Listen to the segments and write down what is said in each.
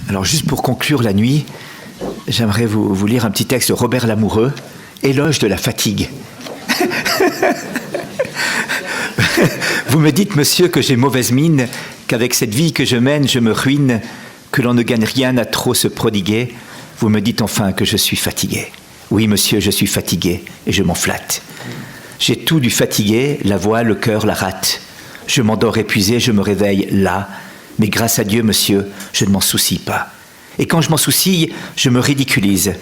Alors juste pour conclure la nuit, j'aimerais vous lire un petit texte de Robert Lamoureux, Éloge de la fatigue. Vous me dites, monsieur, que j'ai mauvaise mine, qu'avec cette vie que je mène, je me ruine, que l'on ne gagne rien à trop se prodiguer. Vous me dites enfin que je suis fatigué. Oui, monsieur, je suis fatigué, et je m'en flatte. J'ai tout du fatigué, la voix, le cœur, la rate. Je m'endors épuisé, je me réveille là. Mais grâce à Dieu, monsieur, je ne m'en soucie pas. Et quand je m'en soucie, je me ridiculise.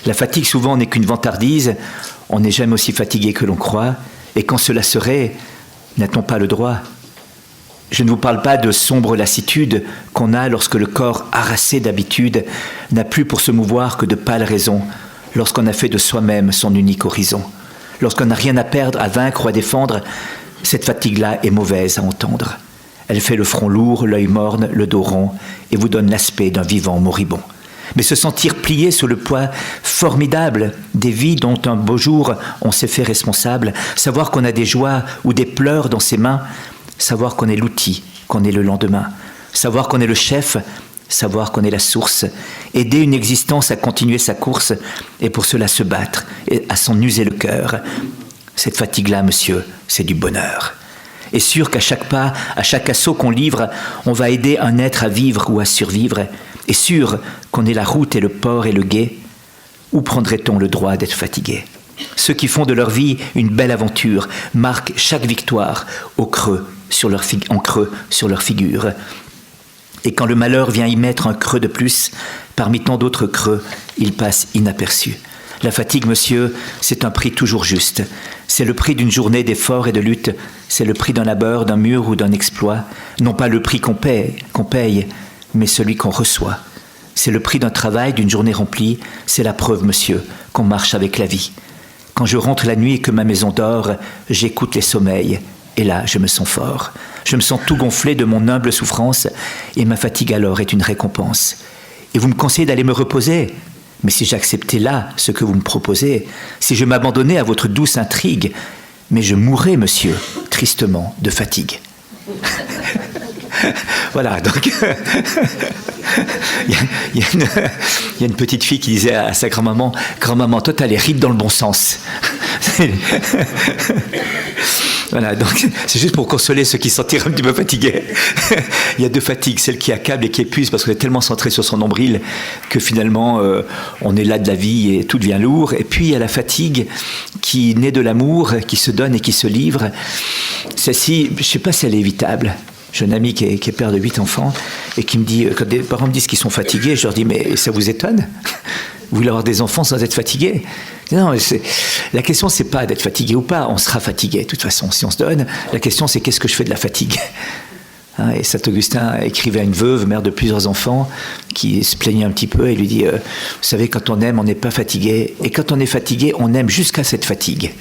La fatigue, souvent, n'est qu'une vantardise. On n'est jamais aussi fatigué que l'on croit. Et quand cela serait, n'a-t-on pas le droit ? Je ne vous parle pas de sombre lassitude qu'on a lorsque le corps, harassé d'habitude, n'a plus pour se mouvoir que de pâles raisons, lorsqu'on a fait de soi-même son unique horizon. Lorsqu'on n'a rien à perdre, à vaincre ou à défendre, cette fatigue-là est mauvaise à entendre. Elle fait le front lourd, l'œil morne, le dos rond, et vous donne l'aspect d'un vivant moribond. Mais se sentir plié sous le poids formidable des vies dont un beau jour on s'est fait responsable, savoir qu'on a des joies ou des pleurs dans ses mains, savoir qu'on est l'outil, qu'on est le lendemain, savoir qu'on est le chef, savoir qu'on est la source, aider une existence à continuer sa course et pour cela se battre et à s'en user le cœur. Cette fatigue-là, monsieur, c'est du bonheur. Et sûr qu'à chaque pas, à chaque assaut qu'on livre, on va aider un être à vivre ou à survivre. Et sûr qu'on est la route et le port et le gué. Où prendrait-on le droit d'être fatigué ? Ceux qui font de leur vie une belle aventure marquent chaque victoire en creux sur leur figure. Et quand le malheur vient y mettre un creux de plus, parmi tant d'autres creux, il passe inaperçu. La fatigue, monsieur, c'est un prix toujours juste. C'est le prix d'une journée d'effort et de lutte. C'est le prix d'un labeur, d'un mur ou d'un exploit. Non pas le prix qu'on paye, mais celui qu'on reçoit. C'est le prix d'un travail, d'une journée remplie. C'est la preuve, monsieur, qu'on marche avec la vie. Quand je rentre la nuit et que ma maison dort, j'écoute les sommeils. Et là, je me sens fort. Je me sens tout gonflé de mon humble souffrance. Et ma fatigue alors est une récompense. Et vous me conseillez d'aller me reposer. Mais si j'acceptais là ce que vous me proposez, si je m'abandonnais à votre douce intrigue, mais je mourrais, monsieur, tristement, de fatigue. Voilà, donc il y a une petite fille qui disait à sa grand-maman, toi t'as les rides dans le bon sens. Voilà, donc c'est juste pour consoler ceux qui se sentiraient un petit peu fatigués. Il y a deux fatigues, celle qui accable et qui épuise parce qu'on est tellement centré sur son nombril que finalement on est là de la vie et tout devient lourd. Et puis il y a la fatigue qui naît de l'amour, qui se donne et qui se livre. Celle-ci, je ne sais pas si elle est évitable. J'ai un ami qui est père de 8 enfants et qui me dit, quand des parents me disent qu'ils sont fatigués, je leur dis, mais ça vous étonne ? Vous voulez avoir des enfants sans être fatigué ? Non, la question, c'est pas d'être fatigué ou pas. On sera fatigué, de toute façon, si on se donne. La question, c'est qu'est-ce que je fais de la fatigue ? Et saint Augustin écrivait à une veuve, mère de plusieurs enfants, qui se plaignait un petit peu et lui dit vous savez, quand on aime, on n'est pas fatigué. Et quand on est fatigué, on aime jusqu'à cette fatigue.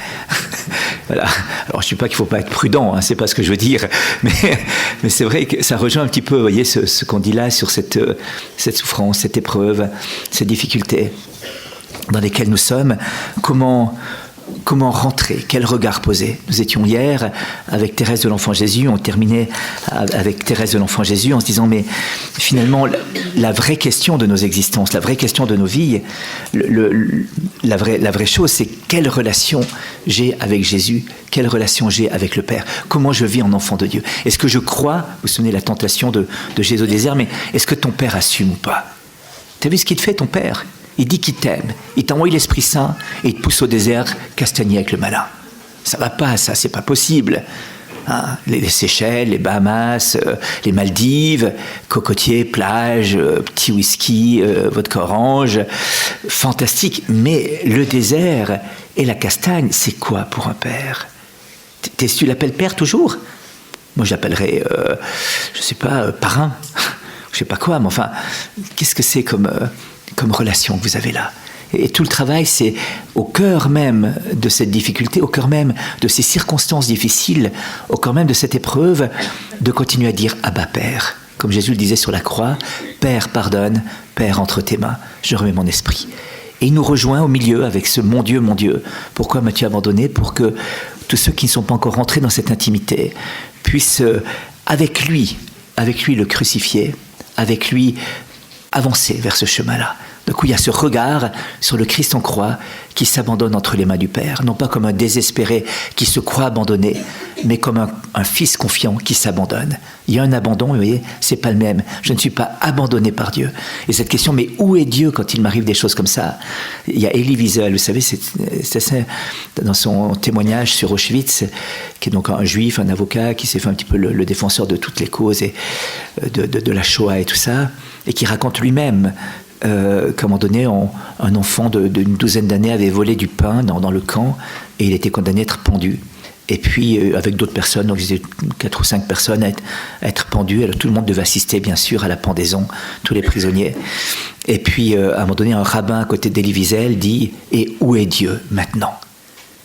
Voilà. Alors, je ne dis pas qu'il ne faut pas être prudent, c'est pas ce que je veux dire. Mais c'est vrai que ça rejoint un petit peu, vous voyez, ce qu'on dit là sur cette souffrance, cette épreuve, ces difficultés dans lesquelles nous sommes. Comment rentrer ? Quel regard poser ? Nous étions hier avec Thérèse de l'Enfant Jésus, on terminait avec Thérèse de l'Enfant Jésus en se disant mais finalement la vraie question de nos existences, la vraie question de nos vies, la vraie chose c'est quelle relation j'ai avec Jésus, quelle relation j'ai avec le Père, comment je vis en enfant de Dieu. Est-ce que je crois, vous vous souvenez la tentation de Jésus au désert, mais est-ce que ton Père assume ou pas ? T'as vu ce qu'il te fait ton Père ? Il dit qu'il t'aime, il t'a envoyé l'Esprit Saint et il te pousse au désert castagner avec le malin. Ça va pas, ça, c'est pas possible. Hein, les Seychelles, les Bahamas, les Maldives, cocotiers, plage, petit whisky, vodka orange, fantastique. Mais le désert et la castagne, c'est quoi pour un père ? Tu l'appelles père toujours ? Moi, je l'appellerais, je sais pas, parrain. Je sais pas quoi, mais enfin, qu'est-ce que c'est comme relation que vous avez là. Et tout le travail, c'est au cœur même de cette difficulté, au cœur même de ces circonstances difficiles, au cœur même de cette épreuve, de continuer à dire « Abba, Père ». Comme Jésus le disait sur la croix, « Père, pardonne, Père, entre tes mains, je remets mon esprit ». Et il nous rejoint au milieu avec ce « Mon Dieu, mon Dieu, pourquoi m'as-tu abandonné ?» pour que tous ceux qui ne sont pas encore rentrés dans cette intimité puissent, avec lui le crucifié, avec lui avancer vers ce chemin-là. Du coup, il y a ce regard sur le Christ en croix qui s'abandonne entre les mains du Père, non pas comme un désespéré qui se croit abandonné, mais comme un fils confiant qui s'abandonne. Il y a un abandon, vous voyez, c'est pas le même. Je ne suis pas abandonné par Dieu. Et cette question, mais où est Dieu quand il m'arrive des choses comme ça? Il y a Elie Wiesel, vous savez, c'est assez, dans son témoignage sur Auschwitz, qui est donc un juif, un avocat, qui s'est fait un petit peu le défenseur de toutes les causes et de la Shoah et tout ça, et qui raconte lui-même qu'à un moment donné, un enfant d'une douzaine d'années avait volé du pain dans le camp et il était condamné à être pendu. Et puis, avec d'autres personnes, donc ils étaient 4 ou 5 personnes à être pendues. Alors, tout le monde devait assister, bien sûr, à la pendaison, tous les prisonniers. Et puis, à un moment donné, un rabbin à côté d'Elie Wiesel dit « Et où est Dieu maintenant ?»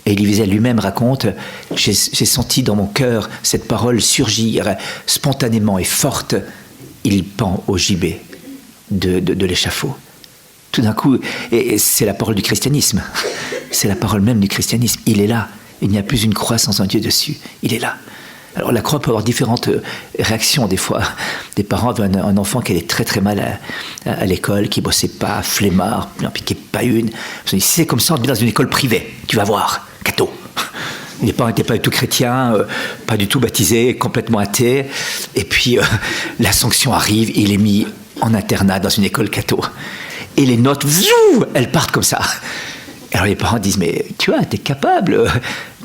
Et Elie Wiesel lui-même raconte « J'ai senti dans mon cœur cette parole surgir spontanément et forte. Il pend au gibet de l'échafaud. » Tout d'un coup, et c'est la parole du christianisme. C'est la parole même du christianisme. Il est là. Il n'y a plus une croix sans un Dieu dessus. Il est là. Alors la croix peut avoir différentes réactions. Des fois, des parents avaient un enfant qui allait très très mal à l'école, qui ne bossait pas, flemmard, n'en piquait pas une. Si c'est comme ça, on te met dans une école privée. Tu vas voir, cadeau. Les parents n'étaient pas du tout chrétiens, pas du tout baptisés, complètement athées. Et puis la sanction arrive, il est mis en internat dans une école catho. Et les notes, elles partent comme ça. Alors les parents disent, mais tu vois, t'es capable,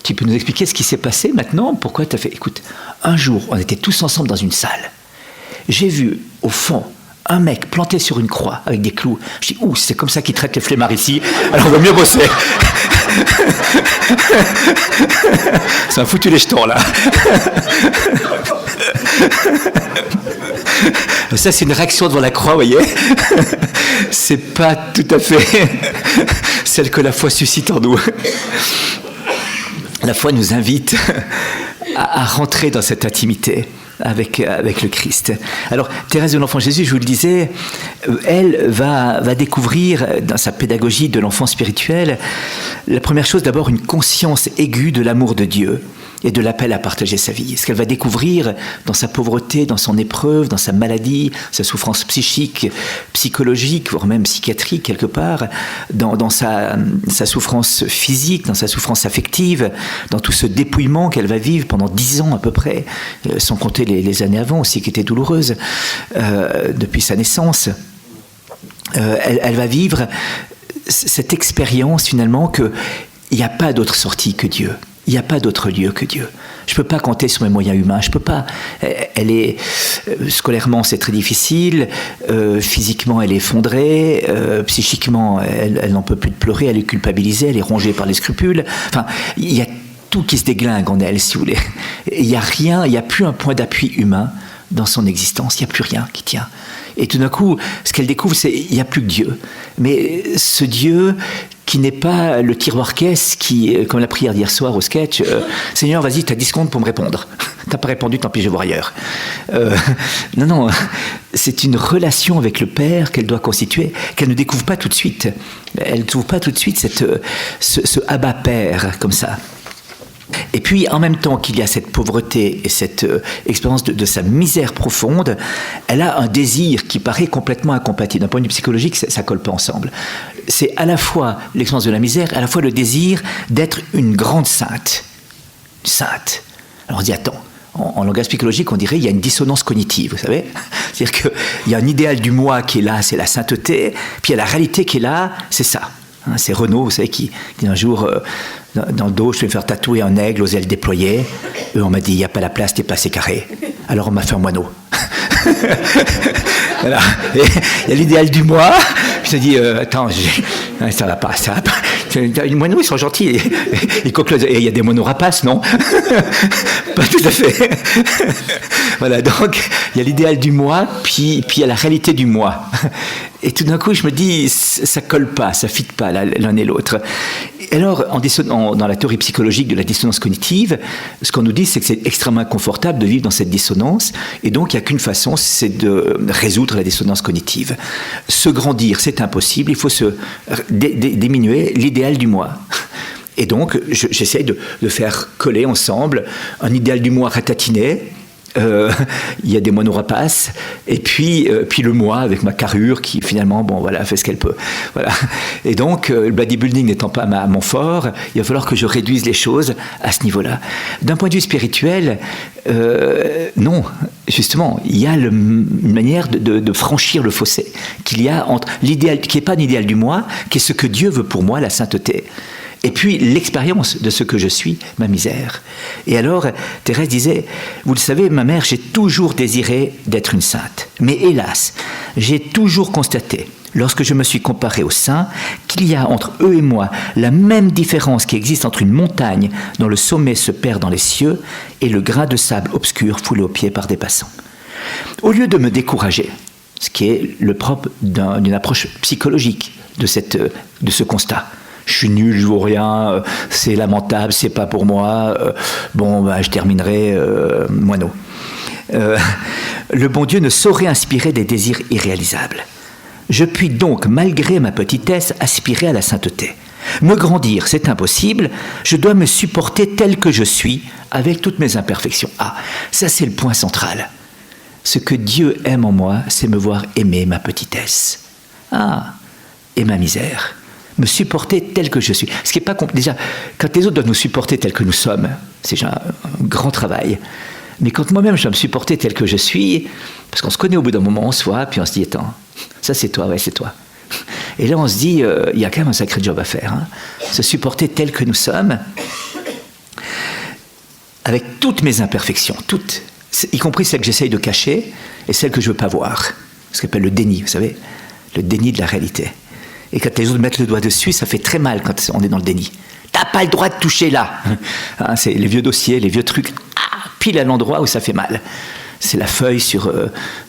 tu peux nous expliquer ce qui s'est passé maintenant? Pourquoi t'as fait? Écoute, un jour, on était tous ensemble dans une salle. J'ai vu, au fond, un mec planté sur une croix avec des clous. Je dis, ouh, c'est comme ça qu'ils traitent les flemmards ici, alors on va mieux bosser. Ça m'a foutu les jetons, là. Ça, c'est une réaction devant la croix, vous voyez. C'est pas tout à fait celle que la foi suscite en nous. La foi nous invite à rentrer dans cette intimité avec le Christ. Alors, Thérèse de l'Enfant Jésus, je vous le disais, elle va découvrir dans sa pédagogie de l'enfant spirituel, la première chose, d'abord une conscience aiguë de l'amour de Dieu et de l'appel à partager sa vie. Ce qu'elle va découvrir dans sa pauvreté, dans son épreuve, dans sa maladie, sa souffrance psychique, psychologique, voire même psychiatrique quelque part, dans sa souffrance physique, dans sa souffrance affective, dans tout ce dépouillement qu'elle va vivre pendant 10 ans à peu près, sans compter les années avant aussi qui étaient douloureuses, depuis sa naissance. Elle va vivre cette expérience finalement qu'il n'y a pas d'autre sortie que Dieu. Il n'y a pas d'autre lieu que Dieu. Je ne peux pas compter sur mes moyens humains. Je peux pas. Elle est scolairement, c'est très difficile. Physiquement, elle est effondrée. Psychiquement, elle n'en peut plus de pleurer. Elle est culpabilisée. Elle est rongée par les scrupules. Enfin, il y a tout qui se déglingue en elle, si vous voulez. Il n'y a rien. Il n'y a plus un point d'appui humain dans son existence. Il n'y a plus rien qui tient. Et tout d'un coup, ce qu'elle découvre, c'est qu'il n'y a plus que Dieu. Mais ce Dieu qui n'est pas le tiroir-caisse qui, comme la prière d'hier soir au sketch, Seigneur, vas-y, tu as 10 secondes pour me répondre. Tu n'as pas répondu, tant pis, je vais voir ailleurs. Non, c'est une relation avec le Père qu'elle doit constituer, qu'elle ne découvre pas tout de suite. Elle ne trouve pas tout de suite ce Abba Père, comme ça. Et puis, en même temps qu'il y a cette pauvreté et cette expérience de sa misère profonde, elle a un désir qui paraît complètement incompatible. D'un point de vue psychologique, ça ne colle pas ensemble. C'est à la fois l'expérience de la misère, à la fois le désir d'être une grande sainte. Sainte. Alors on dit, attends, en langage psychologique, on dirait qu'il y a une dissonance cognitive, vous savez. C'est-à-dire qu'il y a un idéal du moi qui est là, c'est la sainteté, puis il y a la réalité qui est là, c'est ça. C'est Renaud, vous savez, qui dit un jour, dans le dos, je vais me faire tatouer un aigle aux ailes déployées. Et on m'a dit, il n'y a pas la place, t'es pas assez carré. Alors on m'a fait un moineau. Voilà. Et il y a l'idéal du moi. Je me dis, attends, ça va pas. Les moineaux, ils sont gentils. Et il y a des moineaux rapaces, non? Pas tout à fait. Voilà, donc il y a l'idéal du moi, puis il y a la réalité du moi. Et tout d'un coup, je me dis, ça colle pas, ça fit pas l'un et l'autre. Et alors, dans la théorie psychologique de la dissonance cognitive, ce qu'on nous dit, c'est que c'est extrêmement inconfortable de vivre dans cette dissonance, et donc il n'y a qu'une façon, c'est de résoudre la dissonance cognitive. Se grandir, c'est impossible, il faut se diminuer l'idéal du moi. Et donc, j'essaye de faire coller ensemble un idéal du moi ratatiné Il y a des moineaux rapaces, et puis le moi avec ma carrure qui finalement, bon voilà, fait ce qu'elle peut. Voilà. Et donc, le bodybuilding n'étant pas mon fort, il va falloir que je réduise les choses à ce niveau-là. D'un point de vue spirituel, non, justement, il y a une manière de franchir le fossé qu'il y a entre l'idéal, qui n'est pas un idéal du moi, qui est ce que Dieu veut pour moi, la sainteté. Et puis l'expérience de ce que je suis, ma misère. Et alors, Thérèse disait, vous le savez, ma mère, j'ai toujours désiré d'être une sainte. Mais hélas, j'ai toujours constaté, lorsque je me suis comparé aux saints, qu'il y a entre eux et moi la même différence qui existe entre une montagne dont le sommet se perd dans les cieux et le grain de sable obscur foulé aux pieds par des passants. Au lieu de me décourager, ce qui est le propre d'une approche psychologique de ce constat, je suis nul, je vaux rien, c'est lamentable, c'est pas pour moi, je terminerai moineau. Le bon Dieu ne saurait inspirer des désirs irréalisables. Je puis donc, malgré ma petitesse, aspirer à la sainteté. Me grandir, c'est impossible, je dois me supporter tel que je suis, avec toutes mes imperfections. Ah, ça c'est le point central. Ce que Dieu aime en moi, c'est me voir aimer ma petitesse. Ah, et ma misère. Me supporter tel que je suis. Ce qui est pas déjà, quand les autres doivent nous supporter tel que nous sommes, c'est déjà un grand travail. Mais quand moi-même je dois me supporter tel que je suis, parce qu'on se connaît au bout d'un moment, on se voit, puis on se dit, attends, ça c'est toi, ouais, c'est toi. Et là on se dit, il y a quand même un sacré job à faire. Hein. Se supporter tel que nous sommes, avec toutes mes imperfections, toutes, y compris celles que j'essaye de cacher, et celles que je ne veux pas voir. Ce qu'on appelle le déni, vous savez, le déni de la réalité. Et quand les autres mettent le doigt dessus, ça fait très mal quand on est dans le déni. T'as pas le droit de toucher là. Hein, c'est les vieux dossiers, les vieux trucs, pile à l'endroit où ça fait mal. C'est la feuille sur...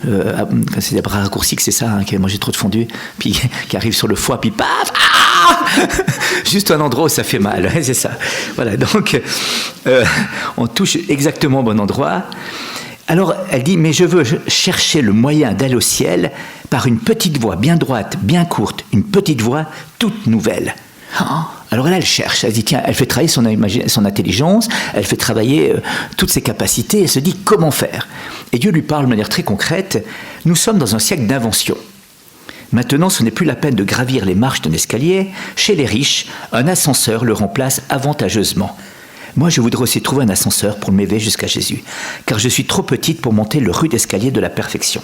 quand c'est des bras raccourcis, que c'est ça, hein, qui a mangé trop de fondue, puis qui arrive sur le foie, puis paf, juste un endroit où ça fait mal, ouais, c'est ça. Voilà, donc on touche exactement au bon endroit. Alors, elle dit, mais je veux chercher le moyen d'aller au ciel par une petite voie bien droite, bien courte, une petite voie toute nouvelle. Alors là, elle cherche, elle dit, tiens, elle fait travailler son intelligence, elle fait travailler toutes ses capacités, elle se dit, comment faire ? Et Dieu lui parle de manière très concrète, nous sommes dans un siècle d'invention. Maintenant, ce n'est plus la peine de gravir les marches d'un escalier. Chez les riches, un ascenseur le remplace avantageusement. Moi, je voudrais aussi trouver un ascenseur pour m'élever jusqu'à Jésus, car je suis trop petite pour monter le rude escalier de la perfection.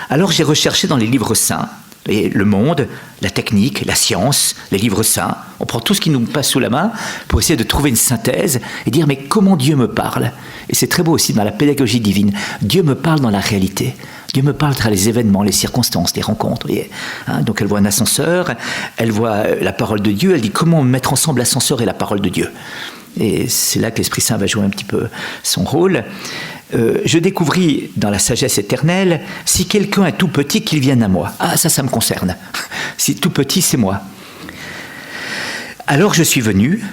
Alors j'ai recherché dans les livres saints, le monde, la technique, la science, les livres saints. On prend tout ce qui nous passe sous la main pour essayer de trouver une synthèse et dire, mais comment Dieu me parle ? Et c'est très beau aussi dans la pédagogie divine. Dieu me parle dans la réalité. Dieu me parle à travers les événements, les circonstances, les rencontres. Voyez, hein, donc elle voit un ascenseur, elle voit la parole de Dieu, elle dit comment mettre ensemble l'ascenseur et la parole de Dieu. Et c'est là que l'Esprit Saint va jouer un petit peu son rôle. Je découvris dans la sagesse éternelle, si quelqu'un est tout petit, qu'il vienne à moi. Ah, ça me concerne. Si tout petit, c'est moi. Alors je suis venu,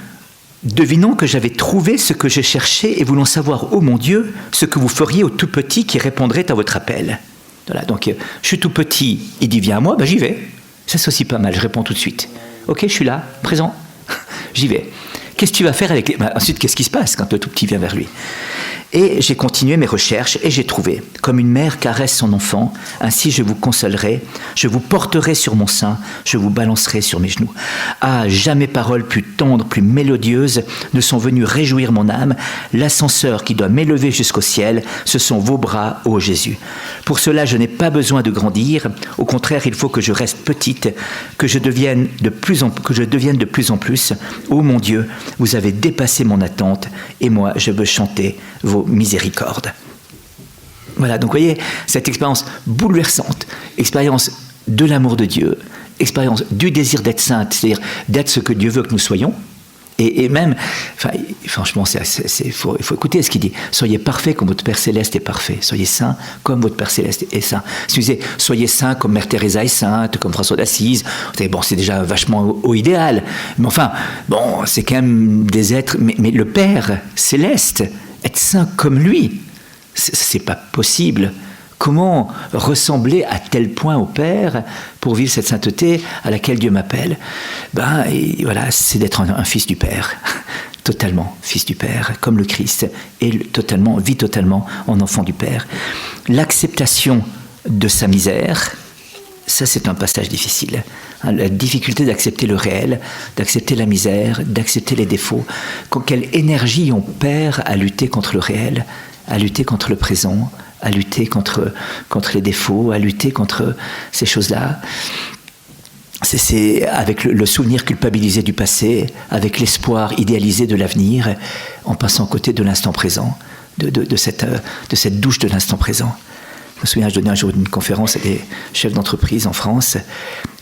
devinant que j'avais trouvé ce que j'ai cherché et voulant savoir, ô mon Dieu, ce que vous feriez au tout petit qui répondrait à votre appel. Voilà, donc je suis tout petit, il dit viens à moi, j'y vais. Ça c'est aussi pas mal, je réponds tout de suite. Ok, je suis là, présent, j'y vais. Qu'est-ce que tu vas faire avec les... Ensuite, qu'est-ce qui se passe quand le tout petit vient vers lui ? Et j'ai continué mes recherches et j'ai trouvé, comme une mère caresse son enfant, ainsi je vous consolerai, je vous porterai sur mon sein, je vous balancerai sur mes genoux. Ah, jamais paroles plus tendres, plus mélodieuses ne sont venues réjouir mon âme. L'ascenseur qui doit m'élever jusqu'au ciel, ce sont vos bras, ô Jésus. Pour cela, je n'ai pas besoin de grandir. Au contraire, il faut que je reste petite, que je devienne de plus en plus. Ô mon Dieu, vous avez dépassé mon attente et moi, je veux chanter vos miséricordes. Voilà, donc vous voyez, cette expérience bouleversante, expérience de l'amour de Dieu, expérience du désir d'être sainte, c'est-à-dire d'être ce que Dieu veut que nous soyons, et même, franchement, il faut écouter ce qu'il dit. Soyez parfaits comme votre Père Céleste est parfait. Soyez saints comme votre Père Céleste est saint. Excusez, soyez saints comme Mère Teresa est sainte, comme François d'Assise. Bon, c'est déjà vachement au idéal. Mais enfin, bon, c'est quand même des êtres... Mais le Père Céleste, être saint comme lui, c'est pas possible. Comment ressembler à tel point au Père pour vivre cette sainteté à laquelle Dieu m'appelle ? Et voilà, c'est d'être un fils du Père, totalement fils du Père, comme le Christ, et vit totalement en enfant du Père. L'acceptation de sa misère, ça c'est un passage difficile. La difficulté d'accepter le réel, d'accepter la misère, d'accepter les défauts. Quelle énergie on perd à lutter contre le réel, à lutter contre le présent, à lutter contre les défauts, à lutter contre ces choses-là. C'est avec le souvenir culpabilisé du passé, avec l'espoir idéalisé de l'avenir, en passant à côté de l'instant présent, de cette douche de l'instant présent. Je me souviens, je donnais un jour une conférence à des chefs d'entreprise en France,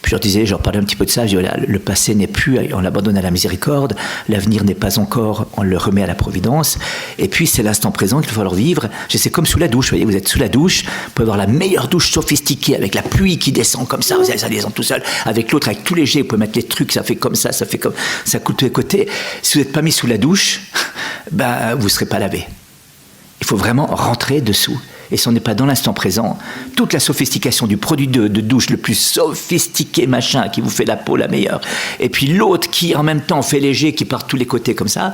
puis je leur parlais un petit peu de ça, je disais, voilà, le passé n'est plus, on l'abandonne à la miséricorde, l'avenir n'est pas encore, on le remet à la providence, et puis c'est l'instant présent qu'il va falloir vivre. C'est comme sous la douche, vous voyez, vous êtes sous la douche, vous pouvez avoir la meilleure douche sophistiquée, avec la pluie qui descend comme ça descend tout seul, avec l'autre, avec tout léger, vous pouvez mettre les trucs, ça fait comme ça coule de tous les côtés. Si vous n'êtes pas mis sous la douche, vous ne serez pas lavé. Il faut vraiment rentrer dessous. Et si on n'est pas dans l'instant présent, toute la sophistication du produit de douche le plus sophistiqué, machin, qui vous fait la peau la meilleure, et puis l'autre qui en même temps fait léger, qui part de tous les côtés comme ça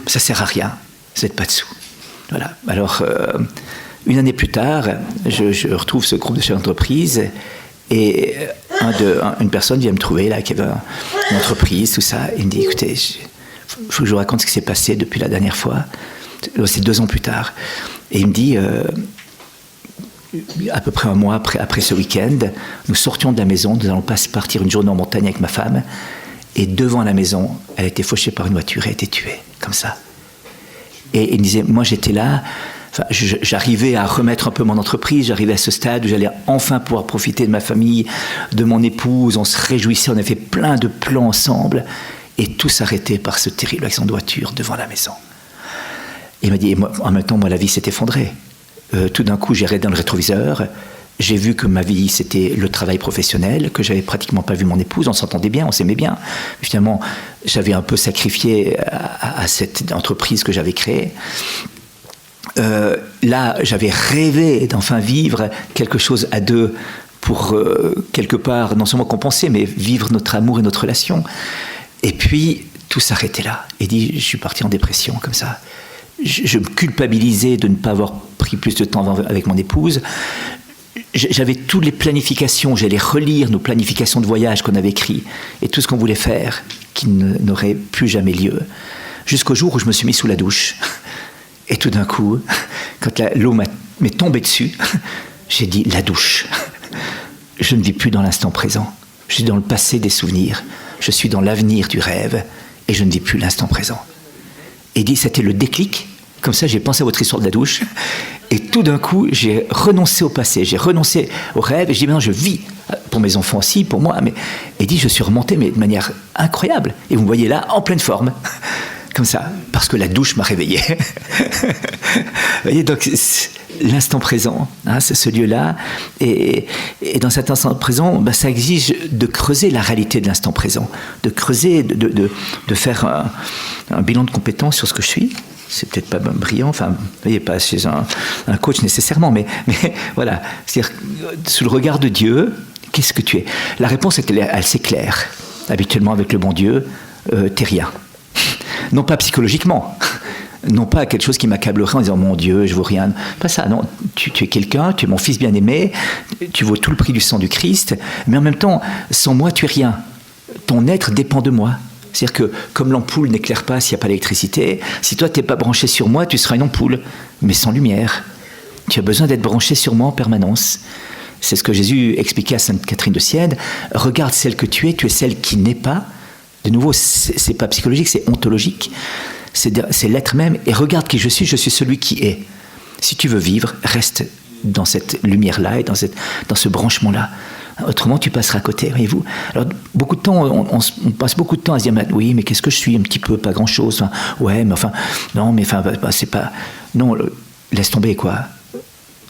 sert à rien. Vous n'êtes pas dessous. Voilà. Alors, une année plus tard, je retrouve ce groupe de chefs d'entreprise, et une personne vient me trouver, là, qui avait une entreprise, tout ça, et il me dit, écoutez, il faut que je vous raconte ce qui s'est passé depuis la dernière fois. C'est 2 ans plus tard. Et il me dit... à peu près un mois après ce week-end, nous sortions de la maison, nous allons partir une journée en montagne avec ma femme, et devant la maison, elle a été fauchée par une voiture et a été tuée, comme ça. Et il me disait, moi j'étais là, j'arrivais à remettre un peu mon entreprise, j'arrivais à ce stade où j'allais enfin pouvoir profiter de ma famille, de mon épouse, on se réjouissait, on avait fait plein de plans ensemble, et tout s'arrêtait par ce terrible accident de voiture devant la maison. Il m'a dit, et moi, en même temps, moi la vie s'est effondrée. Tout d'un coup, j'ai regardé dans le rétroviseur, j'ai vu que ma vie, c'était le travail professionnel, que j'avais pratiquement pas vu mon épouse, on s'entendait bien, on s'aimait bien. Finalement, j'avais un peu sacrifié à cette entreprise que j'avais créée. Là, j'avais rêvé d'enfin vivre quelque chose à deux pour, quelque part, non seulement compenser, mais vivre notre amour et notre relation. Et puis, tout s'arrêtait là. Et je suis parti en dépression, comme ça. Je me culpabilisais de ne pas avoir pris plus de temps avec mon épouse. J'avais toutes les planifications, j'allais relire nos planifications de voyage qu'on avait écrites et tout ce qu'on voulait faire qui n'aurait plus jamais lieu. Jusqu'au jour où je me suis mis sous la douche. Et tout d'un coup, quand l'eau m'est tombée dessus, j'ai dit la douche. Je ne vis plus dans l'instant présent. Je suis dans le passé des souvenirs. Je suis dans l'avenir du rêve et je ne vis plus l'instant présent. Et il dit, c'était le déclic. Comme ça, j'ai pensé à votre histoire de la douche. Et tout d'un coup, j'ai renoncé au passé, j'ai renoncé au rêve. Et je dis, maintenant, je vis pour mes enfants aussi, pour moi. Mais, et il dit, je suis remonté, mais de manière incroyable. Et vous me voyez là, en pleine forme. Comme ça, parce que la douche m'a réveillé. Vous voyez, donc, l'instant présent, hein, c'est ce lieu-là. Et dans cet instant présent, ça exige de creuser la réalité de l'instant présent. De creuser, de faire un bilan de compétences sur ce que je suis. C'est peut-être pas brillant, enfin, vous voyez, pas chez un coach nécessairement, mais voilà. C'est-à-dire, sous le regard de Dieu, qu'est-ce que tu es ? La réponse, elle s'éclaire. Habituellement, avec le bon Dieu, t'es rien. Non pas psychologiquement, non pas quelque chose qui m'accablerait en disant mon Dieu, je vaux rien. Pas ça, non. Tu es quelqu'un, tu es mon fils bien-aimé, tu vaux tout le prix du sang du Christ, mais en même temps, sans moi, tu es rien. Ton être dépend de moi. C'est-à-dire que comme l'ampoule n'éclaire pas s'il n'y a pas d'électricité, si toi tu n'es pas branché sur moi, tu seras une ampoule, mais sans lumière. Tu as besoin d'être branché sur moi en permanence. C'est ce que Jésus expliquait à Sainte Catherine de Sienne. Regarde celle que tu es celle qui n'est pas. De nouveau, c'est pas psychologique, c'est ontologique. C'est l'être même. Et regarde qui je suis celui qui est. Si tu veux vivre, reste dans cette lumière-là et dans ce branchement-là. Autrement, tu passeras à côté, voyez-vous. Alors, beaucoup de temps, on passe beaucoup de temps à se dire, oui, mais qu'est-ce que je suis ? Un petit peu, pas grand-chose. Enfin, ouais, mais enfin, non, mais enfin, c'est pas... Non, laisse tomber, quoi.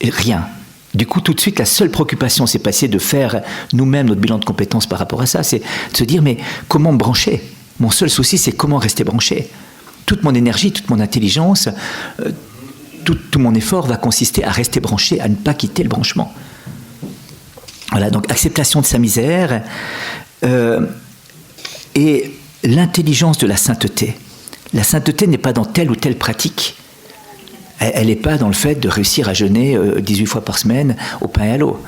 Rien. Du coup, tout de suite, la seule préoccupation, c'est pas essayer de faire nous-mêmes notre bilan de compétences par rapport à ça, c'est de se dire, mais comment me brancher ? Mon seul souci, c'est comment rester branché. Toute mon énergie, toute mon intelligence, tout mon effort va consister à rester branché, à ne pas quitter le branchement. Voilà, donc acceptation de sa misère et l'intelligence de la sainteté. La sainteté n'est pas dans telle ou telle pratique. Elle n'est pas dans le fait de réussir à jeûner 18 fois par semaine au pain et à l'eau.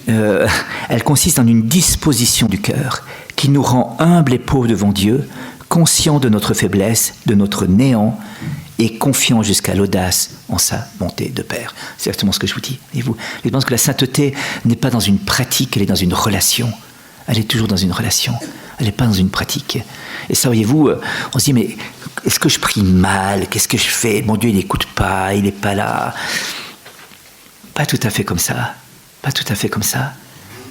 Elle consiste en une disposition du cœur qui nous rend humbles et pauvres devant Dieu, conscients de notre faiblesse, de notre néant, et confiants jusqu'à l'audace en sa bonté de Père. C'est exactement ce que je vous dis. Et vous, je pense que la sainteté n'est pas dans une pratique, elle est dans une relation. Elle est toujours dans une relation. Elle n'est pas dans une pratique. Et ça, voyez-vous, on se dit, mais est-ce que je prie mal? Qu'est-ce que je fais? Mon Dieu, il n'écoute pas, il n'est pas là. Pas tout à fait comme ça. Pas tout à fait comme ça.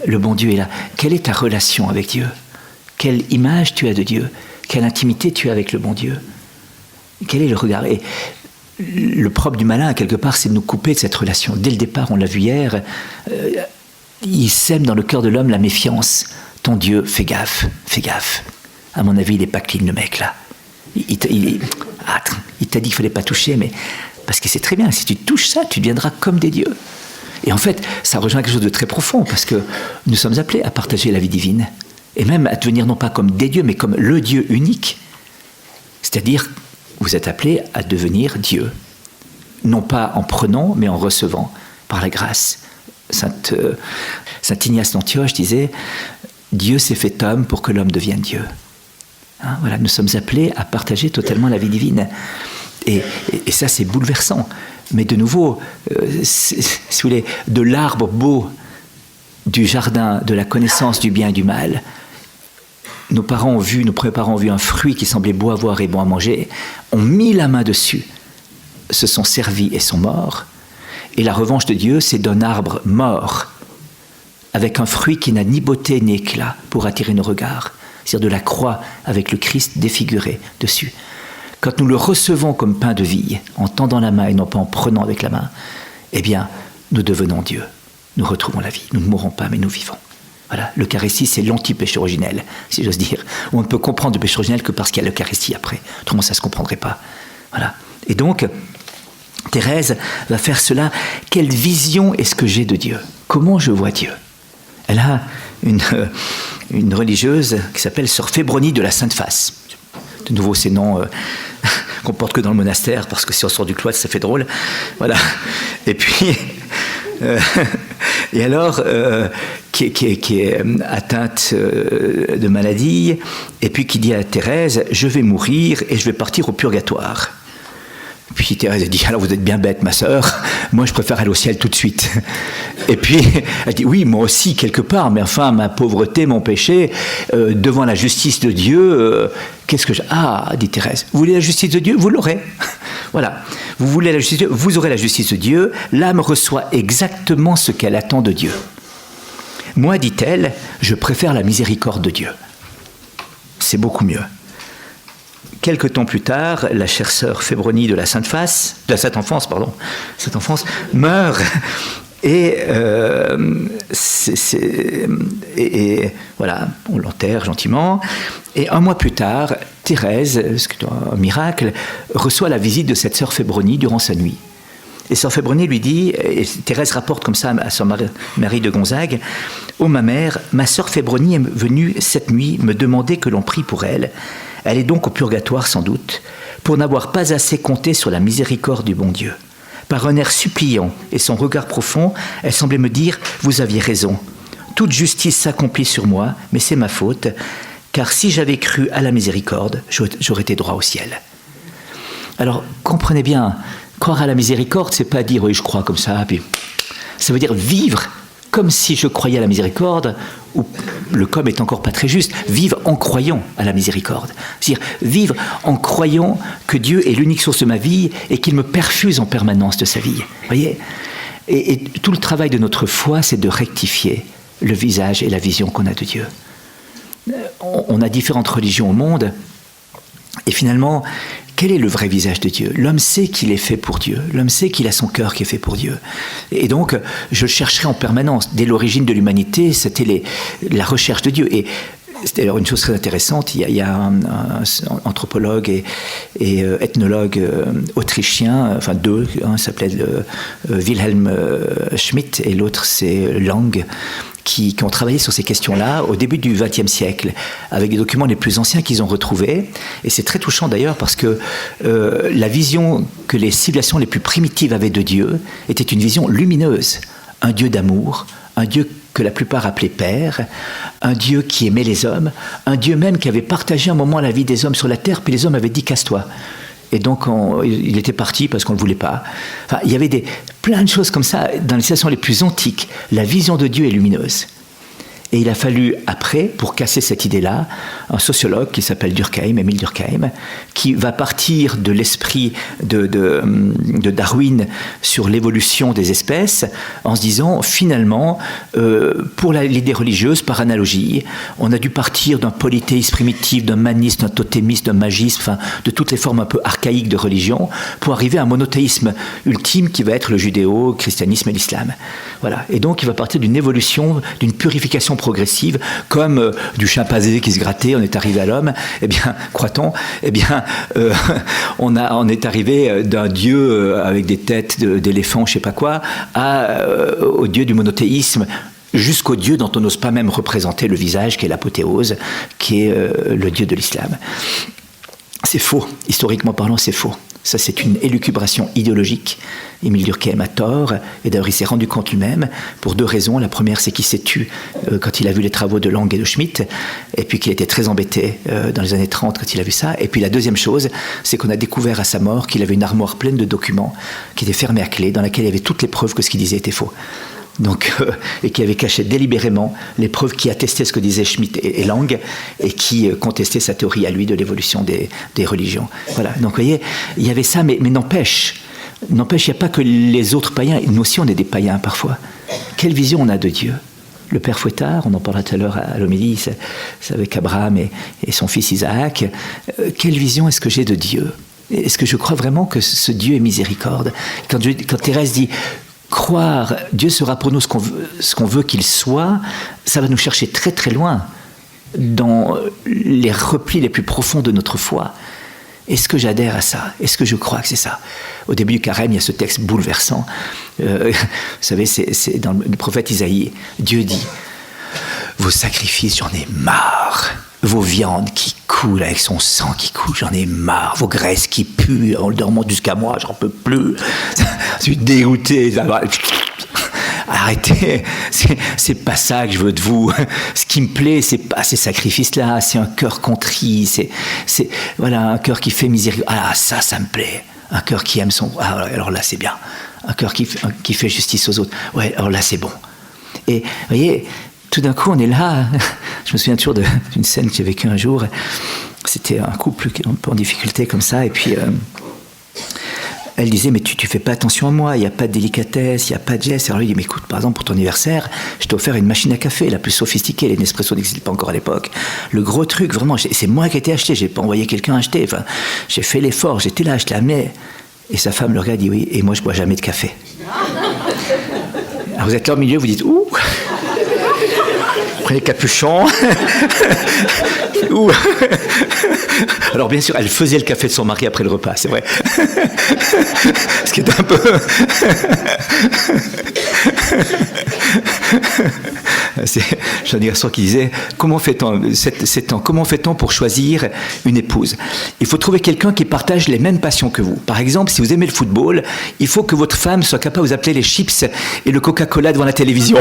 Le bon Dieu est là. Quelle est ta relation avec Dieu? Quelle image tu as de Dieu? Quelle intimité tu as avec le bon Dieu? Quel est le regard? Et le propre du malin, quelque part, c'est de nous couper de cette relation. Dès le départ, on l'a vu hier, il sème dans le cœur de l'homme la méfiance. Ton Dieu, fais gaffe, fais gaffe. À mon avis, il n'est pas clean, le mec, là. Il t'a dit qu'il ne fallait pas toucher, mais parce que c'est très bien, si tu touches ça, tu deviendras comme des dieux. Et en fait, ça rejoint quelque chose de très profond, parce que nous sommes appelés à partager la vie divine, et même à devenir non pas comme des dieux, mais comme le Dieu unique. C'est-à-dire, vous êtes appelés à devenir Dieu. Non pas en prenant, mais en recevant, par la grâce. Saint Ignace d'Antioche disait « Dieu s'est fait homme pour que l'homme devienne Dieu ». Hein, voilà, nous sommes appelés à partager totalement la vie divine. Et ça, c'est bouleversant. Mais de nouveau, si vous voulez, de l'arbre beau du jardin, de la connaissance du bien et du mal, nos premiers parents ont vu un fruit qui semblait beau à voir et bon à manger, ont mis la main dessus, se sont servis et sont morts. Et la revanche de Dieu, c'est d'un arbre mort, avec un fruit qui n'a ni beauté ni éclat pour attirer nos regards. C'est-à-dire de la croix avec le Christ défiguré dessus. Quand nous le recevons comme pain de vie, en tendant la main et non pas en prenant avec la main, eh bien, nous devenons Dieu. Nous retrouvons la vie. Nous ne mourrons pas, mais nous vivons. Voilà, l'Eucharistie, c'est l'anti-péché originel, si j'ose dire. On ne peut comprendre le péché originel que parce qu'il y a l'Eucharistie après. Autrement, ça ne se comprendrait pas. Voilà. Et donc, Thérèse va faire cela. Quelle vision est-ce que j'ai de Dieu? Comment je vois Dieu? Elle a une religieuse qui s'appelle Sœur Fébronie de la Sainte Face. De nouveau, ces noms qu'on porte que dans le monastère, parce que si on sort du cloître, ça fait drôle. Voilà. Et puis, et alors, qui est atteinte de maladie, et puis qui dit à Thérèse, je vais mourir et je vais partir au purgatoire. Puis Thérèse dit, alors vous êtes bien bête ma sœur, moi je préfère aller au ciel tout de suite. Et puis elle dit, oui moi aussi quelque part, mais enfin ma pauvreté, mon péché, devant la justice de Dieu, qu'est-ce que dit Thérèse, vous voulez la justice de Dieu, vous l'aurez. Voilà, vous voulez la justice de Dieu, vous aurez la justice de Dieu, l'âme reçoit exactement ce qu'elle attend de Dieu. Moi, dit-elle, je préfère la miséricorde de Dieu. C'est beaucoup mieux. Quelque temps plus tard, la chère sœur Fébronie de la Sainte Enfance, meurt et voilà, on l'enterre gentiment. Et un mois plus tard, Thérèse, c'est un miracle, reçoit la visite de cette sœur Fébronie durant sa nuit. Et sœur Fébronie lui dit, et Thérèse rapporte comme ça à sœur Marie de Gonzague, « Ô ma mère, ma sœur Fébronie est venue cette nuit me demander que l'on prie pour elle. Elle est donc au purgatoire sans doute, pour n'avoir pas assez compté sur la miséricorde du bon Dieu. Par un air suppliant et son regard profond, elle semblait me dire « Vous aviez raison. Toute justice s'accomplit sur moi, mais c'est ma faute, car si j'avais cru à la miséricorde, j'aurais été droit au ciel. » Alors, comprenez bien, croire à la miséricorde, c'est pas dire « Oui, je crois comme ça », puis ça veut dire vivre comme si je croyais à la miséricorde, ou le comme est encore pas très juste, vivre en croyant à la miséricorde. C'est-à-dire vivre en croyant que Dieu est l'unique source de ma vie et qu'il me perfuse en permanence de sa vie. Vous voyez ? Et tout le travail de notre foi, c'est de rectifier le visage et la vision qu'on a de Dieu. On a différentes religions au monde, et finalement, quel est le vrai visage de Dieu ? L'homme sait qu'il est fait pour Dieu. L'homme sait qu'il a son cœur qui est fait pour Dieu. Et donc, je le chercherai en permanence. Dès l'origine de l'humanité, c'était la recherche de Dieu. Et c'était alors une chose très intéressante. Il y a un anthropologue et ethnologue autrichien, enfin deux, un s'appelait Wilhelm Schmidt et l'autre c'est Lang, qui ont travaillé sur ces questions-là au début du XXe siècle, avec des documents les plus anciens qu'ils ont retrouvés. Et c'est très touchant d'ailleurs parce que la vision que les civilisations les plus primitives avaient de Dieu était une vision lumineuse. Un Dieu d'amour, un Dieu que la plupart appelaient Père, un Dieu qui aimait les hommes, un Dieu même qui avait partagé un moment la vie des hommes sur la terre, puis les hommes avaient dit « casse-toi ». Et donc, il était parti parce qu'on ne le voulait pas. Enfin, il y avait plein de choses comme ça. Dans les civilisations les plus antiques, la vision de Dieu est lumineuse. Et il a fallu, après, pour casser cette idée-là, un sociologue qui s'appelle Durkheim, Émile Durkheim, qui va partir de l'esprit de Darwin sur l'évolution des espèces, en se disant, finalement, pour l'idée religieuse, par analogie, on a dû partir d'un polythéisme primitif, d'un manisme, d'un totémisme, d'un magisme, enfin, de toutes les formes un peu archaïques de religion, pour arriver à un monothéisme ultime qui va être le judéo-christianisme et l'islam. Voilà. Et donc, il va partir d'une évolution, d'une purification progressive, comme du chimpanzé qui se grattait, on est arrivé à l'homme, eh bien, croit-on, eh bien, on est arrivé d'un dieu avec des têtes d'éléphant, je sais pas quoi, au dieu du monothéisme, jusqu'au dieu dont on n'ose pas même représenter le visage, qui est l'apothéose, qui est le dieu de l'islam. C'est faux, historiquement parlant, c'est faux. Ça, c'est une élucubration idéologique. Émile Durkheim a tort, et d'ailleurs il s'est rendu compte lui-même pour deux raisons. La première, c'est qu'il s'est tué quand il a vu les travaux de Lang et de Schmitt, et puis qu'il était très embêté dans les années 30 quand il a vu ça. Et puis la deuxième chose, c'est qu'on a découvert à sa mort qu'il avait une armoire pleine de documents qui était fermée à clé, dans laquelle il y avait toutes les preuves que ce qu'il disait était faux. Donc, et qui avait caché délibérément les preuves qui attestaient ce que disaient Schmitt et Lang, et qui contestaient sa théorie à lui de l'évolution des religions. Voilà. Donc, vous voyez, il y avait ça, mais n'empêche, il n'y a pas que les autres païens, nous aussi on est des païens parfois. Quelle vision on a de Dieu ? Le père Fouettard, on en parlera tout à l'heure à l'homélie, c'est avec Abraham et son fils Isaac. Quelle vision est-ce que j'ai de Dieu ? Est-ce que je crois vraiment que ce Dieu est miséricorde ? Quand Thérèse dit croire, Dieu sera pour nous ce qu'on veut qu'il soit, ça va nous chercher très très loin dans les replis les plus profonds de notre foi. Est-ce que j'adhère à ça ? Est-ce que je crois que c'est ça ? Au début du carême, il y a ce texte bouleversant. Vous savez, c'est dans le prophète Isaïe. Dieu dit « Vos sacrifices, j'en ai marre. Vos viandes qui coulent avec son sang qui coule, j'en ai marre. Vos graisses qui puent, on le remonte jusqu'à moi, j'en peux plus. Je suis dégoûté. Arrêtez, c'est pas ça que je veux de vous. Ce qui me plaît, c'est pas ces sacrifices-là, c'est un cœur contrit, c'est voilà, un cœur qui fait miséricorde. Ah, ça me plaît. Un cœur qui aime son... Ah, alors là, c'est bien. Un cœur qui fait justice aux autres. Ouais, alors là, c'est bon. Et vous voyez, tout d'un coup, on est là. Je me souviens toujours d'une scène que j'ai vécue un jour. C'était un couple un peu en difficulté comme ça, et puis... elle disait, mais tu fais pas attention à moi, il n'y a pas de délicatesse, il n'y a pas de geste. Alors lui dit, mais écoute, par exemple, pour ton anniversaire, je t'ai offert une machine à café, la plus sophistiquée, les Nespresso n'existaient pas encore à l'époque. Le gros truc, vraiment, c'est moi qui ai été acheté, j'ai pas envoyé quelqu'un acheter. Enfin, j'ai fait l'effort, j'étais là, je l'ai amené. Et sa femme le regarde et dit, oui, et moi je bois jamais de café. Alors vous êtes là au milieu, vous dites, ouh, prenez le capuchon. Ouh. Alors bien sûr, elle faisait le café de son mari après le repas, c'est vrai. Ce qui est un peu... J'ai un garçon qui disait, comment fait-on pour choisir une épouse ? Il faut trouver quelqu'un qui partage les mêmes passions que vous. Par exemple, si vous aimez le football, il faut que votre femme soit capable de vous appeler les chips et le Coca-Cola devant la télévision.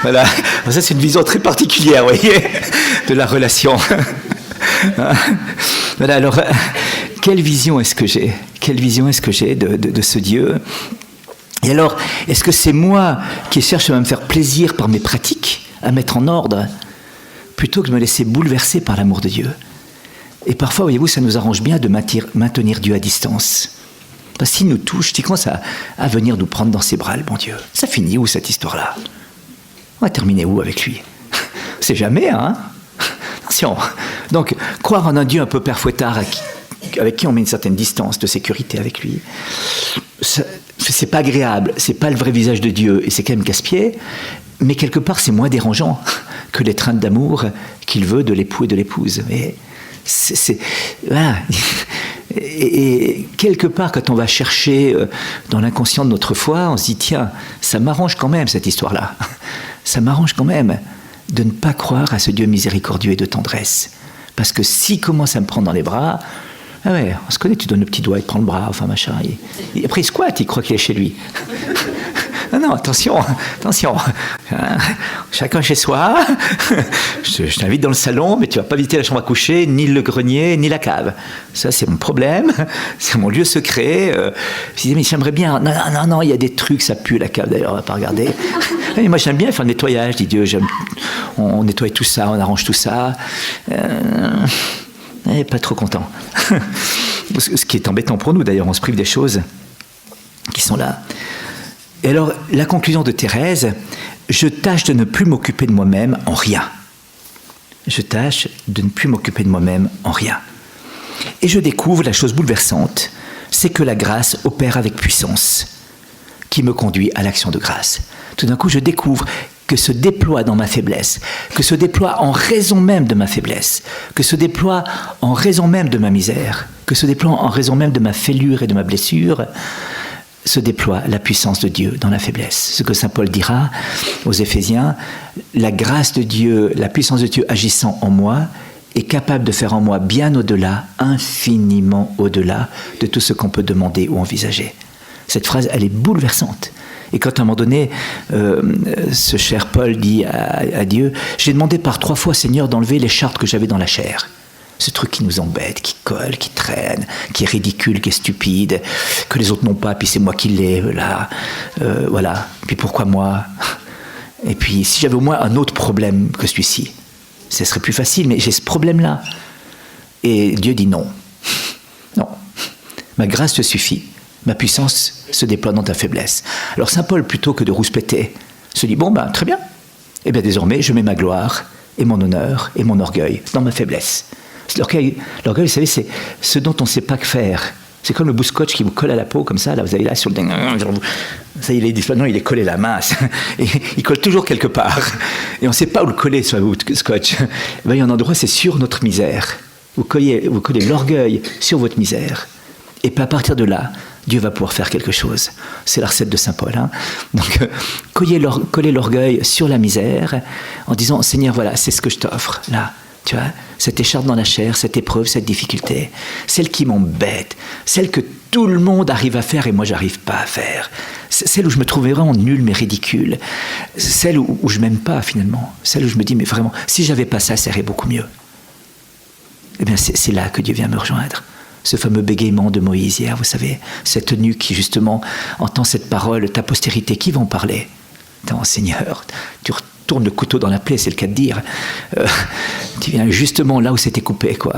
Voilà. Alors ça, c'est une vision très particulière, vous voyez, de la relation. Voilà. Alors, quelle vision est-ce que j'ai ? Quelle vision est-ce que j'ai de ce Dieu ? Et alors, est-ce que c'est moi qui cherche à me faire plaisir par mes pratiques, à mettre en ordre, plutôt que de me laisser bouleverser par l'amour de Dieu ? Et parfois, voyez-vous, ça nous arrange bien de maintenir Dieu à distance. Parce qu'il nous touche, il commence à venir nous prendre dans ses bras, le bon Dieu. Ça finit où, cette histoire-là ? On va terminer où avec lui ? C'est jamais, hein ? Attention. Donc, croire en un Dieu un peu père Fouettard, avec qui on met une certaine distance de sécurité avec lui, c'est pas agréable, c'est pas le vrai visage de Dieu, et c'est quand même casse-pied, mais quelque part c'est moins dérangeant que l'étreinte d'amour qu'il veut de l'époux et de l'épouse. Mais voilà. Et quelque part, quand on va chercher dans l'inconscient de notre foi, on se dit, tiens, ça m'arrange quand même cette histoire-là. Ça m'arrange quand même de ne pas croire à ce Dieu miséricordieux et de tendresse. Parce que s'il commence à me prendre dans les bras, ah ouais, on se connaît, tu donnes le petit doigt, il te prend le bras, enfin machin. Et après il squatte, il croit qu'il est chez lui. Non, attention. Hein, chacun chez soi. Je t'invite dans le salon, mais tu vas pas visiter la chambre à coucher, ni le grenier, ni la cave. Ça, c'est mon problème. C'est mon lieu secret. Je disais, mais j'aimerais bien. Non, il y a des trucs, ça pue la cave d'ailleurs, on va pas regarder. Et moi, j'aime bien faire le nettoyage, dit Dieu. On nettoie tout ça, on arrange tout ça. Pas trop content. Ce qui est embêtant pour nous, d'ailleurs, on se prive des choses qui sont là. Et alors, la conclusion de Thérèse, je tâche de ne plus m'occuper de moi-même en rien. Je tâche de ne plus m'occuper de moi-même en rien. Et je découvre la chose bouleversante, c'est que la grâce opère avec puissance, qui me conduit à l'action de grâce. Tout d'un coup, je découvre que se déploie dans ma faiblesse, que se déploie en raison même de ma faiblesse, que se déploie en raison même de ma misère, que se déploie en raison même de ma fêlure et de ma blessure, se déploie la puissance de Dieu dans la faiblesse. Ce que saint Paul dira aux Éphésiens, la grâce de Dieu, la puissance de Dieu agissant en moi est capable de faire en moi bien au-delà, infiniment au-delà de tout ce qu'on peut demander ou envisager. Cette phrase, elle est bouleversante. Et quand à un moment donné, ce cher Paul dit à Dieu, j'ai demandé par 3 fois, Seigneur, d'enlever les chartes que j'avais dans la chair. Ce truc qui nous embête, qui colle, qui traîne, qui est ridicule, qui est stupide, que les autres n'ont pas, puis c'est moi qui l'ai, là, voilà. Puis pourquoi moi ? Et puis si j'avais au moins un autre problème que celui-ci, ce serait plus facile, mais j'ai ce problème-là. Et Dieu dit non. Non. Ma grâce te suffit. Ma puissance se déploie dans ta faiblesse. Alors saint Paul, plutôt que de rouspéter, se dit, bon, très bien. Eh bien désormais, je mets ma gloire et mon honneur et mon orgueil dans ma faiblesse. L'orgueil, vous savez, c'est ce dont on ne sait pas que faire. C'est comme le bout scotch qui vous colle à la peau, comme ça, là, vous avez là sur le... Ça, il est collé la masse. Et il colle toujours quelque part. Et on ne sait pas où le coller, sur le bout de scotch. Il y a un endroit, c'est sur notre misère. Vous collez l'orgueil sur votre misère. Et puis à partir de là, Dieu va pouvoir faire quelque chose. C'est la recette de saint Paul. Hein. Donc, coller l'orgueil sur la misère en disant, Seigneur, voilà, c'est ce que je t'offre, là. Tu vois, cette écharpe dans la chair, cette épreuve, cette difficulté, celle qui m'embête, celle que tout le monde arrive à faire et moi j'arrive pas à faire, celle où je me trouvais vraiment nul mais ridicule, celle où je m'aime pas finalement, celle où je me dis mais vraiment, si j'avais pas ça, ça irait beaucoup mieux. Eh bien c'est là que Dieu vient me rejoindre. Ce fameux bégaiement de Moïse hier, vous savez, cette nuque qui justement entend cette parole, ta postérité, qui va en parler ? Attends, Seigneur, tu retournes le couteau dans la plaie, c'est le cas de dire. Tu viens justement là où c'était coupé, quoi.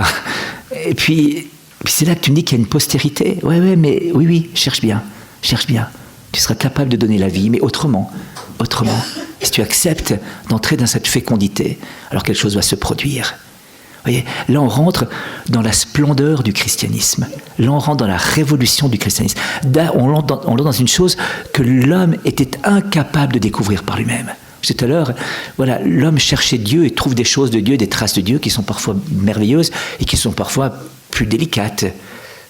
Et puis c'est là que tu me dis qu'il y a une postérité. Ouais, mais oui, cherche bien. Tu seras capable de donner la vie, mais autrement. Et si tu acceptes d'entrer dans cette fécondité, alors quelque chose va se produire. Vous voyez, là on rentre dans la splendeur du christianisme. Là on rentre dans la révolution du christianisme. Là, on rentre dans une chose que l'homme était incapable de découvrir par lui-même. Tout à l'heure, voilà, l'homme cherchait Dieu et trouve des choses de Dieu, des traces de Dieu qui sont parfois merveilleuses et qui sont parfois plus délicates.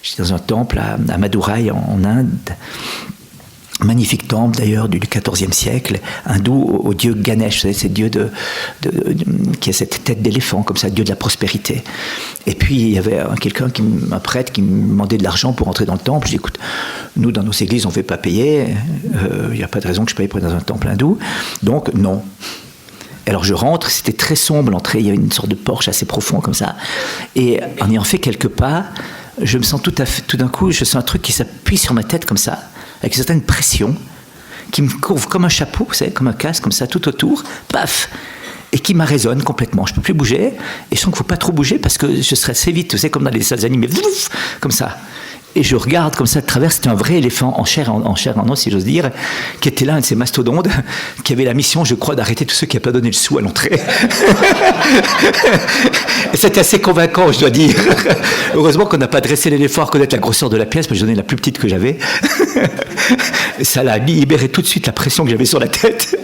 J'étais dans un temple à Madurai en Inde. Magnifique temple d'ailleurs du XIVe siècle, hindou au dieu Ganesh, vous savez, c'est dieu qui a cette tête d'éléphant comme ça, dieu de la prospérité. Et puis il y avait un prêtre qui me demandait de l'argent pour entrer dans le temple. Je dis écoute, nous dans nos églises on ne fait pas payer, il n'y a pas de raison que je paye pour être dans un temple hindou, donc non. Alors je rentre, c'était très sombre l'entrée, il y avait une sorte de porche assez profond comme ça, et en ayant fait quelques pas, je me sens tout d'un coup, je sens un truc qui s'appuie sur ma tête comme ça, avec une certaine pression, qui me couvre comme un chapeau, vous savez, comme un casque, comme ça, tout autour, paf, et qui m'arraisonne complètement. Je ne peux plus bouger, et je sens qu'il ne faut pas trop bouger, parce que je serais assez vite, vous savez, comme dans les dessins animés, comme ça. Et je regarde comme ça de travers, c'était un vrai éléphant en chair en os, si j'ose dire, qui était là, un de ces mastodontes, qui avait la mission, je crois, d'arrêter tous ceux qui n'avaient pas donné le sou à l'entrée. Et c'était assez convaincant, je dois dire. Heureusement qu'on n'a pas dressé l'éléphant à reconnaître la grosseur de la pièce, parce que je donnais la plus petite que j'avais. Ça l'a libéré tout de suite la pression que j'avais sur la tête.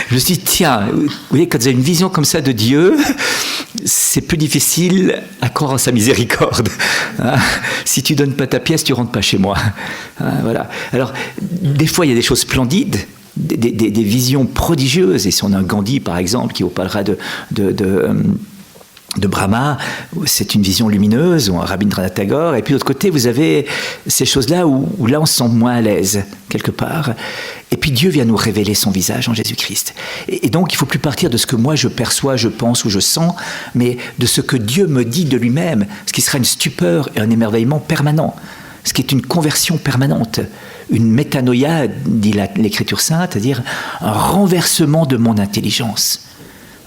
Je me suis dit, tiens, vous voyez, quand vous avez une vision comme ça de Dieu, c'est plus difficile à croire en sa miséricorde. Hein, si tu donnes pas ta pièce, tu rentres pas chez moi. Hein, voilà. Alors, des fois, il y a des choses splendides, des visions prodigieuses. Et si on a un Gandhi, par exemple, qui vous parlera de Brahma, c'est une vision lumineuse, ou un Rabindranath Tagore, et puis de l'autre côté, vous avez ces choses-là où là, on se sent moins à l'aise, quelque part. Et puis Dieu vient nous révéler son visage en Jésus-Christ. Et donc, il ne faut plus partir de ce que moi je perçois, je pense ou je sens, mais de ce que Dieu me dit de lui-même, ce qui sera une stupeur et un émerveillement permanent, ce qui est une conversion permanente, une métanoïa, dit l'Écriture sainte, c'est-à-dire un renversement de mon intelligence.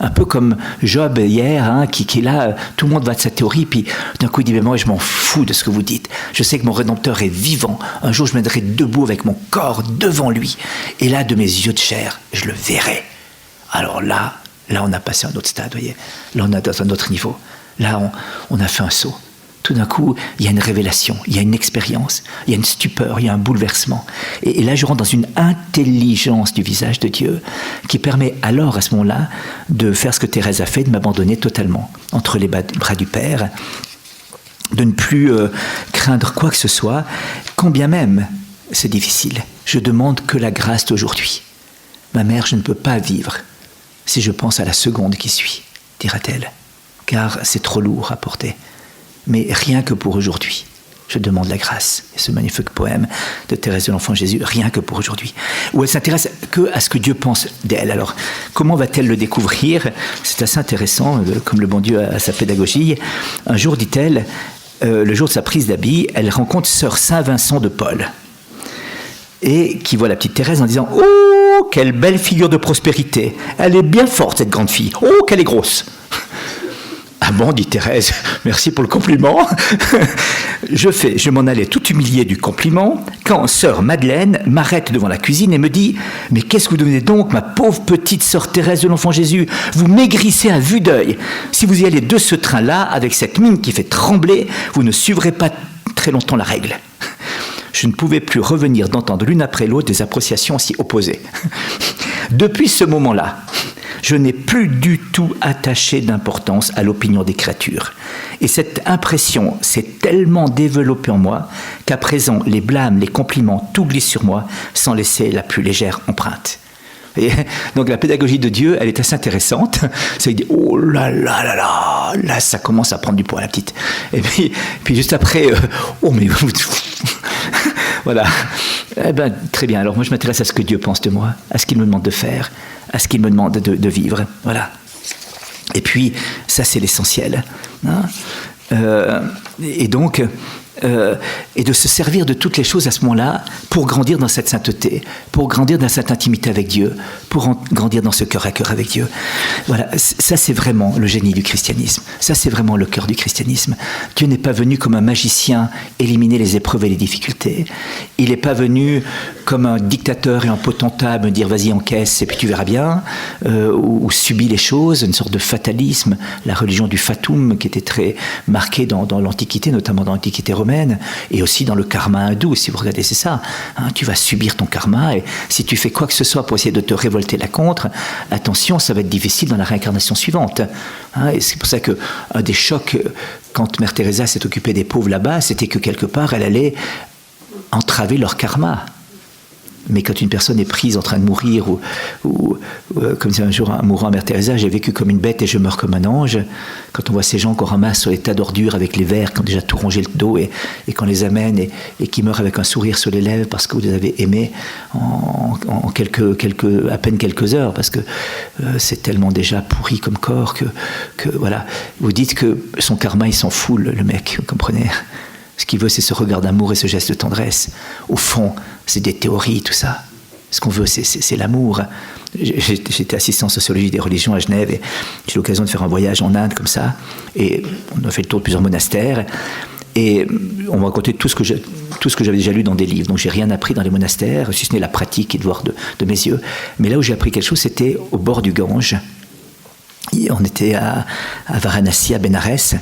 Un peu comme Job hier, hein, qui est là, tout le monde va de sa théorie, puis d'un coup il dit, mais moi je m'en fous de ce que vous dites. Je sais que mon Rédempteur est vivant. Un jour je me mettrai debout avec mon corps devant lui. Et là, de mes yeux de chair, je le verrai. Alors là on a passé un autre stade, voyez. Là on est dans un autre niveau. Là on a fait un saut. Tout d'un coup, il y a une révélation, il y a une expérience, il y a une stupeur, il y a un bouleversement. Et là, je rentre dans une intelligence du visage de Dieu qui permet alors, à ce moment-là, de faire ce que Thérèse a fait, de m'abandonner totalement entre les bras du Père, de ne plus craindre quoi que ce soit, quand bien même c'est difficile. Je demande que la grâce d'aujourd'hui. Ma mère, je ne peux pas vivre si je pense à la seconde qui suit, dira-t-elle, car c'est trop lourd à porter. Mais rien que pour aujourd'hui, je demande la grâce. Et ce magnifique poème de Thérèse de l'Enfant Jésus, rien que pour aujourd'hui, où elle s'intéresse que à ce que Dieu pense d'elle. Alors, comment va-t-elle le découvrir? C'est assez intéressant, comme le bon Dieu a sa pédagogie. Un jour, dit-elle, le jour de sa prise d'habit, elle rencontre sœur Saint-Vincent de Paul, et qui voit la petite Thérèse en disant « Oh, quelle belle figure de prospérité! Elle est bien forte, cette grande fille. Oh, qu'elle est grosse !» Ah bon, dit Thérèse, merci pour le compliment. Je m'en allais tout humilié du compliment, quand sœur Madeleine m'arrête devant la cuisine et me dit « Mais qu'est-ce que vous devenez donc, ma pauvre petite sœur Thérèse de l'Enfant Jésus? Vous maigrissez à vue d'œil. Si vous y allez de ce train-là, avec cette mine qui fait trembler, vous ne suivrez pas très longtemps la règle. » Je ne pouvais plus revenir d'entendre l'une après l'autre des appréciations si opposées. Depuis ce moment-là, je n'ai plus du tout attaché d'importance à l'opinion des créatures. Et cette impression s'est tellement développée en moi qu'à présent, les blâmes, les compliments, tout glisse sur moi sans laisser la plus légère empreinte. Et donc la pédagogie de Dieu, elle est assez intéressante. Ça dit, oh là là là là, là ça commence à prendre du poids la petite. Et puis juste après, oh mais voilà. Eh ben très bien. Alors moi je m'intéresse à ce que Dieu pense de moi, à ce qu'il me demande de faire, à ce qu'il me demande de vivre. Voilà. Et puis ça c'est l'essentiel. Hein, et donc. Et de se servir de toutes les choses à ce moment-là pour grandir dans cette sainteté, pour grandir dans cette intimité avec Dieu, pour grandir dans ce cœur à cœur avec Dieu. Voilà, ça c'est vraiment le génie du christianisme, ça c'est vraiment le cœur du christianisme. Dieu n'est pas venu comme un magicien éliminer les épreuves et les difficultés, il n'est pas venu comme un dictateur et un potentat me dire vas-y encaisse et puis tu verras bien, ou subis les choses, une sorte de fatalisme, la religion du fatum qui était très marquée dans l'Antiquité, notamment dans l'Antiquité romaine, et aussi dans le karma hindou, si vous regardez, c'est ça. Hein, tu vas subir ton karma, et si tu fais quoi que ce soit pour essayer de te révolter là contre, attention, ça va être difficile dans la réincarnation suivante. Hein, et c'est pour ça qu'un des chocs, quand Mère Teresa s'est occupée des pauvres là-bas, c'était que quelque part, elle allait entraver leur karma. Mais quand une personne est prise en train de mourir, ou comme disait un jour un mourant à Mère Teresa, j'ai vécu comme une bête et je meurs comme un ange. Quand on voit ces gens qu'on ramasse sur les tas d'ordures avec les vers qui ont déjà tout rongé le dos et qu'on les amène et qui meurent avec un sourire sur les lèvres parce que vous les avez aimés en à peine quelques heures, parce que c'est tellement déjà pourri comme corps que voilà. Vous dites que son karma, il s'en fout, le mec, vous comprenez ? Ce qu'il veut, c'est ce regard d'amour et ce geste de tendresse. Au fond, c'est des théories, tout ça. Ce qu'on veut, c'est l'amour. J'étais assistant en sociologie des religions à Genève et j'ai eu l'occasion de faire un voyage en Inde comme ça. Et on a fait le tour de plusieurs monastères. Et on m'a raconté tout ce que j'avais déjà lu dans des livres. Donc j'ai rien appris dans les monastères, si ce n'est la pratique et le voir de mes yeux. Mais là où j'ai appris quelque chose, c'était au bord du Gange. On était à Varanasi, à Bénarès,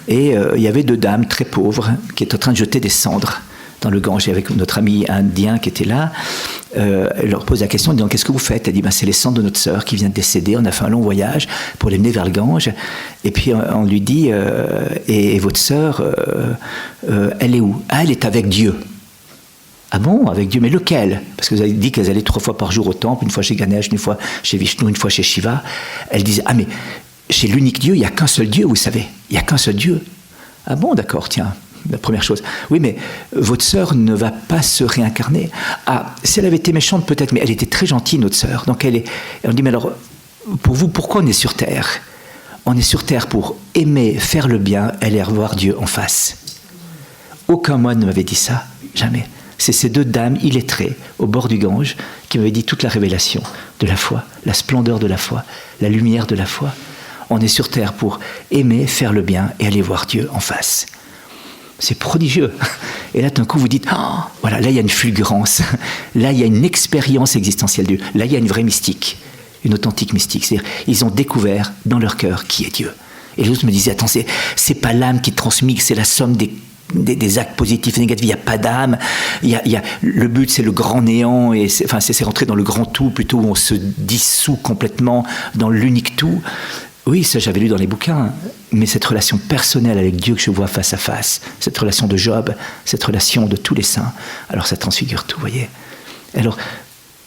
et il y avait deux dames très pauvres qui étaient en train de jeter des cendres dans le Gange, et avec notre ami indien qui était là, elle leur pose la question en disant qu'est-ce que vous faites? Elle dit c'est les cendres de notre sœur qui vient de décéder, on a fait un long voyage pour les mener vers le Gange, et puis on lui dit et votre sœur, elle est où? Ah, elle est avec Dieu. Ah bon, avec Dieu, mais lequel? Parce que vous avez dit qu'elles allaient 3 fois par jour au temple, une fois chez Ganesh, une fois chez Vishnu, une fois chez Shiva. Elles disaient, ah mais chez l'unique Dieu, il n'y a qu'un seul Dieu, vous savez. Il n'y a qu'un seul Dieu. Ah bon, d'accord, tiens, la première chose. Oui, mais votre sœur ne va pas se réincarner. Ah, si elle avait été méchante, peut-être, mais elle était très gentille, notre sœur. Donc on dit, mais alors, pour vous, pourquoi on est sur Terre? On est sur Terre pour aimer, faire le bien, aller revoir Dieu en face. Aucun moine ne m'avait dit ça, jamais. C'est ces 2 dames illettrées au bord du Gange qui m'avaient dit toute la révélation de la foi, la splendeur de la foi, la lumière de la foi. On est sur terre pour aimer, faire le bien et aller voir Dieu en face. C'est prodigieux. Et là, d'un coup, vous dites, oh, voilà, là, il y a une fulgurance. Là, il y a une expérience existentielle de Dieu. Là, il y a une vraie mystique, une authentique mystique. C'est-à-dire, ils ont découvert dans leur cœur qui est Dieu. Et les autres me disaient, attends, c'est pas l'âme qui transmigre, c'est la somme des actes positifs et négatifs. Il n'y a pas d'âme. Le but, c'est le grand néant. Et c'est rentrer dans le grand tout, plutôt où on se dissout complètement dans l'unique tout. Oui, ça j'avais lu dans les bouquins, mais cette relation personnelle avec Dieu que je vois face à face, cette relation de Job, cette relation de tous les saints, alors ça transfigure tout, vous voyez. Alors,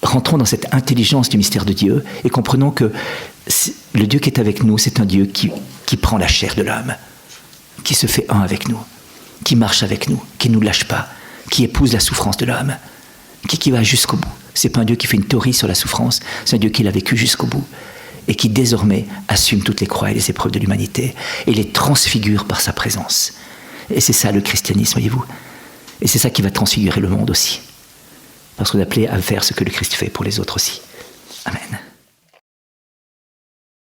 rentrons dans cette intelligence du mystère de Dieu et comprenons que le Dieu qui est avec nous, c'est un Dieu qui prend la chair de l'homme, qui se fait un avec nous, qui marche avec nous, qui ne nous lâche pas, qui épouse la souffrance de l'homme, qui va jusqu'au bout. C'est pas un Dieu qui fait une théorie sur la souffrance, c'est un Dieu qui l'a vécu jusqu'au bout. Et qui désormais assume toutes les croix et les épreuves de l'humanité et les transfigure par sa présence. Et c'est ça le christianisme, voyez-vous. Et c'est ça qui va transfigurer le monde aussi. Parce qu'on est appelé à faire ce que le Christ fait pour les autres aussi. Amen.